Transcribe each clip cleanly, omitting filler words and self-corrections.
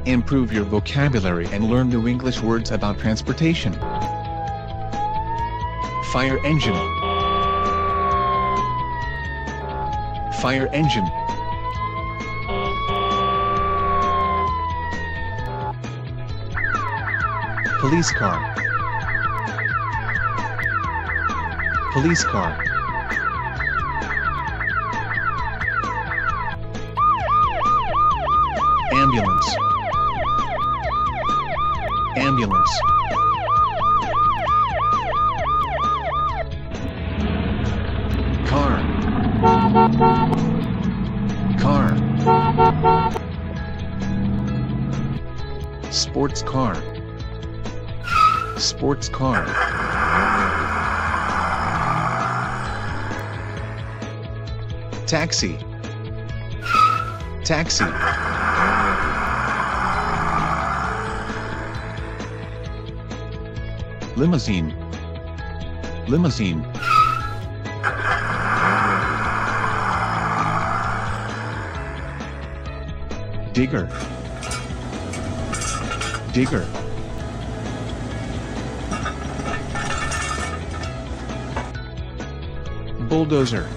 Improve your vocabulary and learn new English words about transportation. Fire engine. Fire engine. Police car. Police car. Ambulance. Ambulance. Car. Car. Sports car. Sports car. Taxi. Taxi. Limousine. Limousine. Digger. Digger. Bulldozer.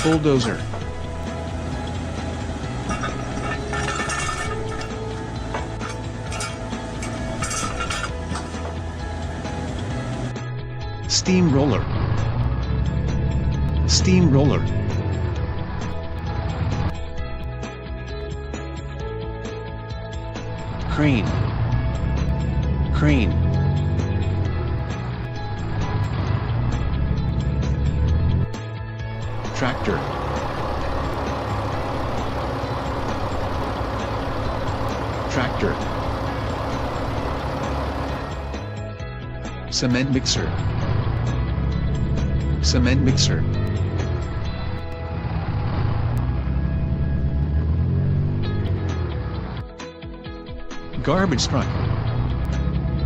Bulldozer. Steamroller. Steamroller. Crane. Crane. Tractor. Tractor. Cement mixer. Cement mixer. Garbage truck.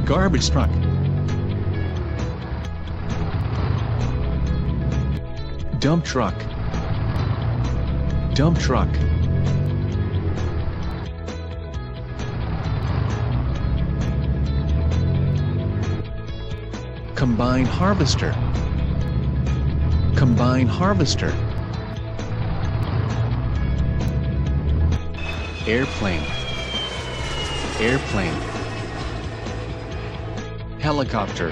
Garbage truck. Dump truck. Dump truck. Combine harvester. Combine harvester. Airplane. Airplane. Helicopter.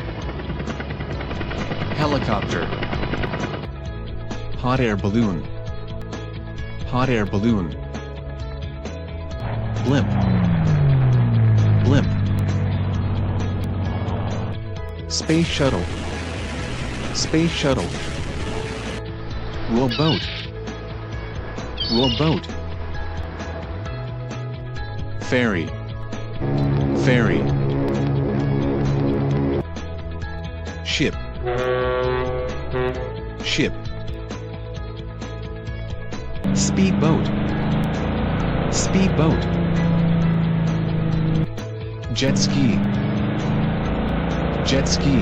Helicopter. Hot air balloon. Hot air balloon. Blimp. Blimp. Space shuttle. Space shuttle. Rowboat. Rowboat. Ferry. Ferry. Ship. Ship. Speedboat. Speedboat. Jet ski. Jet ski.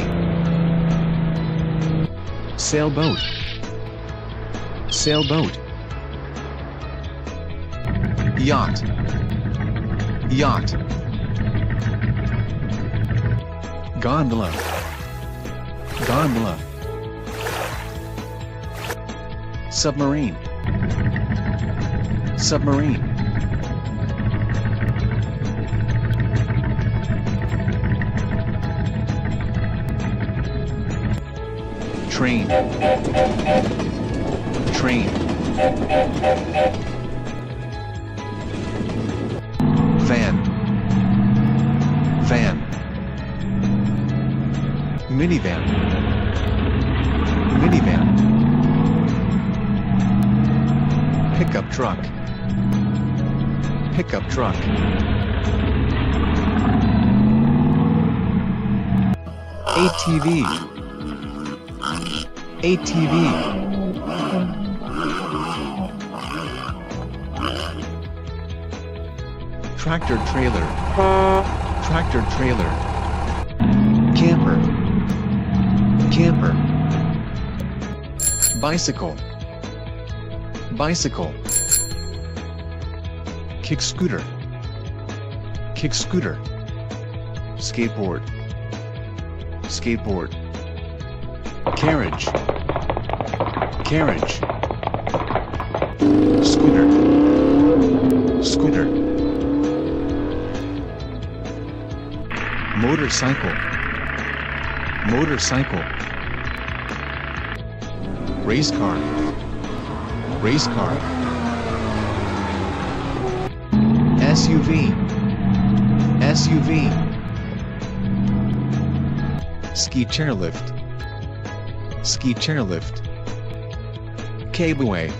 Sailboat. Sailboat. Yacht. Yacht. Gondola. Gondola. Submarine. Submarine. Train. Train. Van. Van. Minivan. Minivan. Pickup truck. Pickup truck. ATV. ATV. Tractor trailer. Tractor trailer. Camper. Camper. Bicycle. Bicycle. Kick scooter. Kick scooter. Skateboard. Skateboard. Carriage. Carriage. Scooter. Scooter. Motorcycle. Motorcycle. Race car. Race car. SUV. SUV. Ski chairlift. Ski chairlift. Cableway.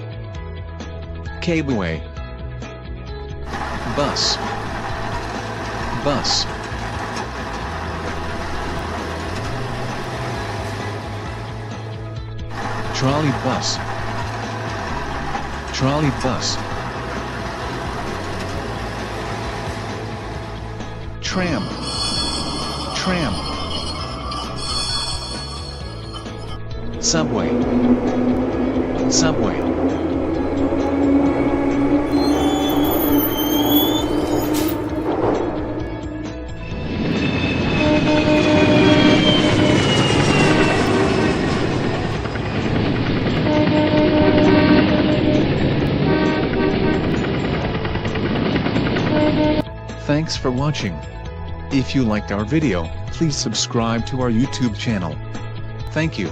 Cableway. Bus. Bus. Trolley bus. Trolley bus. Tram. Tram. Subway. Subway. Thanks for watching. If you liked our video, please subscribe to our YouTube channel. Thank you.